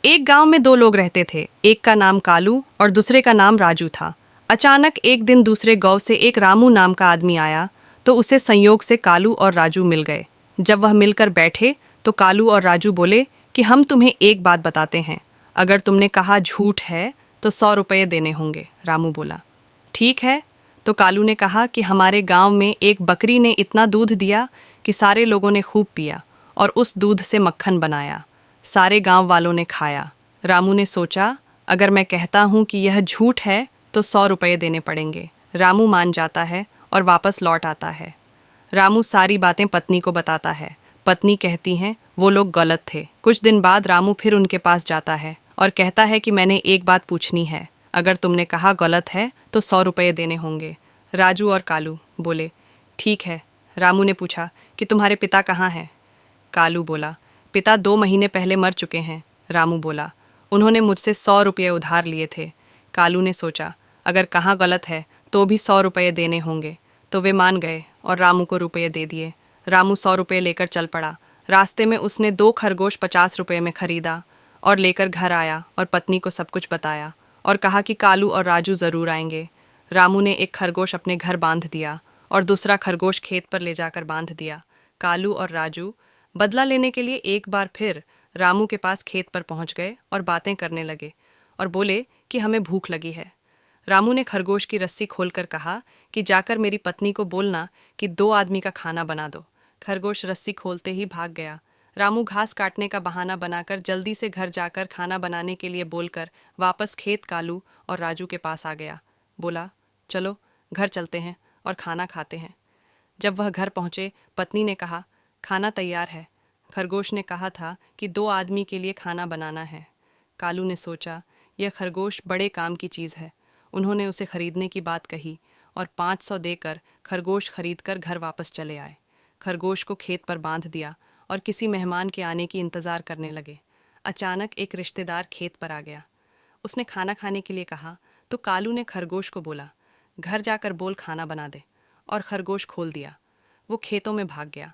एक गांव में दो लोग रहते थे। एक का नाम कालू और दूसरे का नाम राजू था। अचानक एक दिन दूसरे गांव से एक रामू नाम का आदमी आया तो उसे संयोग से कालू और राजू मिल गए। जब वह मिलकर बैठे तो कालू और राजू बोले कि हम तुम्हें एक बात बताते हैं, अगर तुमने कहा झूठ है तो 100 रुपये देने होंगे। रामू बोला, ठीक है। तो कालू ने कहा कि हमारे गांव में एक बकरी ने इतना दूध दिया कि सारे लोगों ने खूब पिया और उस दूध से मक्खन बनाया। सारे गांव वालों ने खाया। रामू ने सोचा, अगर मैं कहता हूं कि यह झूठ है तो 100 रुपये देने पड़ेंगे। रामू मान जाता है और वापस लौट आता है। रामू सारी बातें पत्नी को बताता है। पत्नी कहती हैं वो लोग गलत थे। कुछ दिन बाद रामू फिर उनके पास जाता है और कहता है कि मैंने एक बात पूछनी है, अगर तुमने कहा गलत है तो 100 रुपये देने होंगे। राजू और कालू बोले, ठीक है। रामू ने पूछा कि तुम्हारे पिता कहाँ हैं? कालू बोला, पिता 2 महीने पहले मर चुके हैं। रामू बोला, उन्होंने मुझसे 100 रुपये उधार लिए थे। कालू ने सोचा, अगर कहाँ गलत है तो भी 100 रुपये देने होंगे। तो वे मान गए और रामू को रुपये दे दिए। रामू 100 रुपये लेकर चल पड़ा। रास्ते में उसने 2 खरगोश 50 रुपये में खरीदा और लेकर घर आया और पत्नी को सब कुछ बताया और कहा कि कालू और राजू ज़रूर आएंगे। रामू ने एक खरगोश अपने घर बांध दिया और दूसरा खरगोश खेत पर ले जाकर बांध दिया। कालू और राजू बदला लेने के लिए एक बार फिर रामू के पास खेत पर पहुंच गए और बातें करने लगे और बोले कि हमें भूख लगी है। रामू ने खरगोश की रस्सी खोलकर कहा कि जाकर मेरी पत्नी को बोलना कि 2 आदमी का खाना बना दो। खरगोश रस्सी खोलते ही भाग गया। रामू घास काटने का बहाना बनाकर जल्दी से घर जाकर खाना बनाने के लिए बोलकर वापस खेत कालू और राजू के पास आ गया। बोला, चलो घर चलते हैं और खाना खाते हैं। जब वह घर पहुंचे, पत्नी ने कहा, खाना तैयार है। खरगोश ने कहा था कि 2 आदमी के लिए खाना बनाना है। कालू ने सोचा, यह खरगोश बड़े काम की चीज़ है। उन्होंने उसे खरीदने की बात कही और 500 देकर खरगोश खरीदकर घर वापस चले आए। खरगोश को खेत पर बांध दिया और किसी मेहमान के आने की इंतज़ार करने लगे। अचानक एक रिश्तेदार खेत पर आ गया। उसने खाना खाने के लिए कहा तो कालू ने खरगोश को बोला, घर जाकर बोल खाना बना दे, और खरगोश खोल दिया। वो खेतों में भाग गया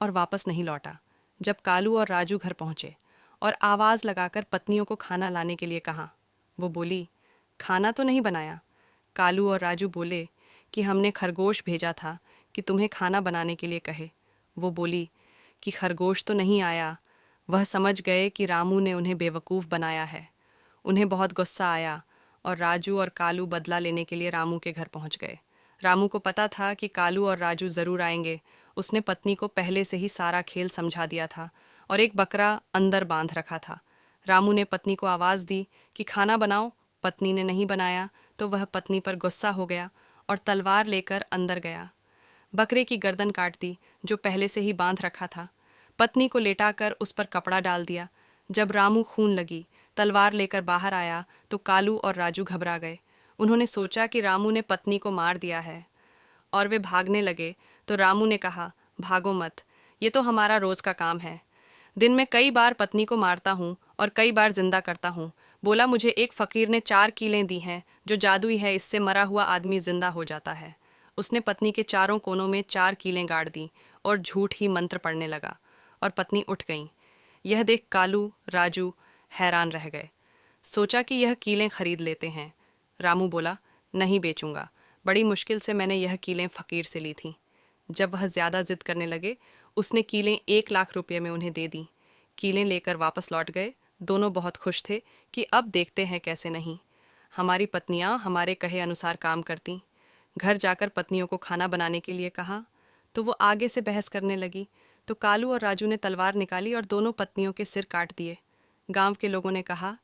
और वापस नहीं लौटा। जब कालू और राजू घर पहुंचे और आवाज़ लगाकर पत्नियों को खाना लाने के लिए कहा, वो बोली, खाना तो नहीं बनाया। कालू और राजू बोले कि हमने खरगोश भेजा था कि तुम्हें खाना बनाने के लिए कहे। वो बोली कि खरगोश तो नहीं आया। वह समझ गए कि रामू ने उन्हें बेवकूफ़ बनाया है। उन्हें बहुत गुस्सा आया और राजू और कालू बदला लेने के लिए रामू के घर पहुंच गए। रामू को पता था कि कालू और राजू ज़रूर आएंगे। उसने पत्नी को पहले से ही सारा खेल समझा दिया था और एक बकरा अंदर बांध रखा था। रामू ने पत्नी को आवाज़ दी कि खाना बनाओ। पत्नी ने नहीं बनाया तो वह पत्नी पर गुस्सा हो गया और तलवार लेकर अंदर गया। बकरे की गर्दन काट दी जो पहले से ही बांध रखा था। पत्नी को लेटाकर उस पर कपड़ा डाल दिया। जब रामू खून लगी तलवार लेकर बाहर आया तो कालू और राजू घबरा गए। उन्होंने सोचा कि रामू ने पत्नी को मार दिया है और वे भागने लगे तो रामू ने कहा, भागो मत, ये तो हमारा रोज़ का काम है। दिन में कई बार पत्नी को मारता हूँ और कई बार जिंदा करता हूँ। बोला, मुझे एक फ़कीर ने 4 कीलें दी हैं जो जादुई है, इससे मरा हुआ आदमी जिंदा हो जाता है। उसने पत्नी के चारों कोनों में 4 कीलें गाड़ दी और झूठ ही मंत्र पढ़ने लगा और पत्नी उठ गई। यह देख कालू राजू हैरान रह गए। सोचा कि यह कीलें खरीद लेते हैं। रामू बोला, नहीं बेचूंगा, बड़ी मुश्किल से मैंने यह कीलें फ़कीर से ली थीं। जब वह ज़्यादा जिद करने लगे उसने कीलें 1 लाख रुपये में उन्हें दे दी। कीलें लेकर वापस लौट गए। दोनों बहुत खुश थे कि अब देखते हैं कैसे नहीं, हमारी पत्नियां हमारे कहे अनुसार काम करती। घर जाकर पत्नियों को खाना बनाने के लिए कहा तो वो आगे से बहस करने लगी तो कालू और राजू ने तलवार निकाली और दोनों पत्नियों के सिर काट दिए। गांव के लोगों ने कहा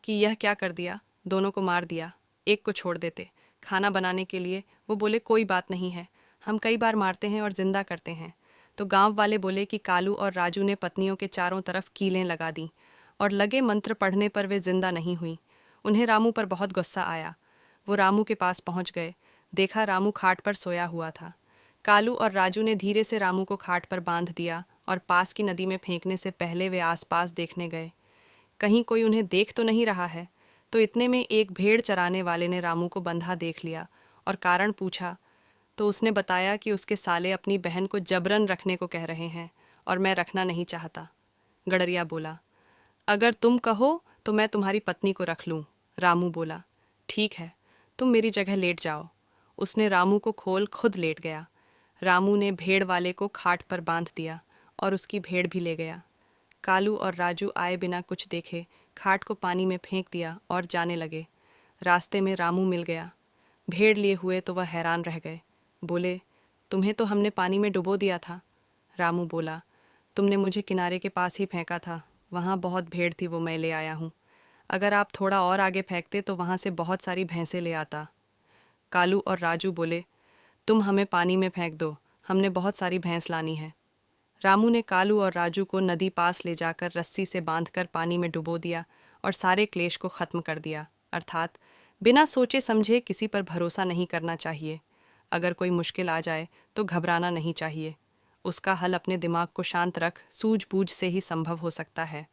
कि यह क्या कर दिया, दोनों को मार दिया, एक को छोड़ देते। खाना बनाने के लिए वो बोले, कोई बात नहीं है, हम कई बार मारते हैं और जिंदा करते हैं। तो गांव वाले बोले कि कालू और राजू ने पत्नियों के चारों तरफ कीलें लगा दी और लगे मंत्र पढ़ने पर वे जिंदा नहीं हुई। उन्हें रामू पर बहुत गुस्सा आया। वो रामू के पास पहुंच गए। देखा रामू खाट पर सोया हुआ था। कालू और राजू ने धीरे से रामू को खाट पर बांध दिया और पास की नदी में फेंकने से पहले वे आसपास देखने गए, कहीं कोई उन्हें देख तो नहीं रहा है। तो इतने में एक भेड़ चराने वाले ने रामू को बंधा देख लिया और कारण पूछा तो उसने बताया कि उसके साले अपनी बहन को जबरन रखने को कह रहे हैं और मैं रखना नहीं चाहता। गडरिया बोला, अगर तुम कहो तो मैं तुम्हारी पत्नी को रख लूँ, रामू बोला। ठीक है, तुम मेरी जगह लेट जाओ। उसने रामू को खोल खुद लेट गया। रामू ने भेड़ वाले को खाट पर बांध दिया और उसकी भेड़ भी ले गया। कालू और राजू आए बिना कुछ देखे खाट को पानी में फेंक दिया और जाने लगे। रास्ते में रामू मिल गया। भेड़ लिए हुए तो वह हैरान रह गए। बोले, तुम्हें तो हमने पानी में डुबो दिया था। रामू बोला, तुमने मुझे किनारे के पास ही फेंका था, वहाँ बहुत भेड़ थी, वो मैं ले आया हूँ। अगर आप थोड़ा और आगे फेंकते तो वहाँ से बहुत सारी भैंसें ले आता। कालू और राजू बोले, तुम हमें पानी में फेंक दो, हमने बहुत सारी भैंस लानी है। रामू ने कालू और राजू को नदी पास ले जाकर रस्सी से बांधकर पानी में डुबो दिया और सारे क्लेश को ख़त्म कर दिया। अर्थात बिना सोचे समझे किसी पर भरोसा नहीं करना चाहिए। अगर कोई मुश्किल आ जाए तो घबराना नहीं चाहिए। उसका हल अपने दिमाग को शांत रख सूझबूझ से ही संभव हो सकता है।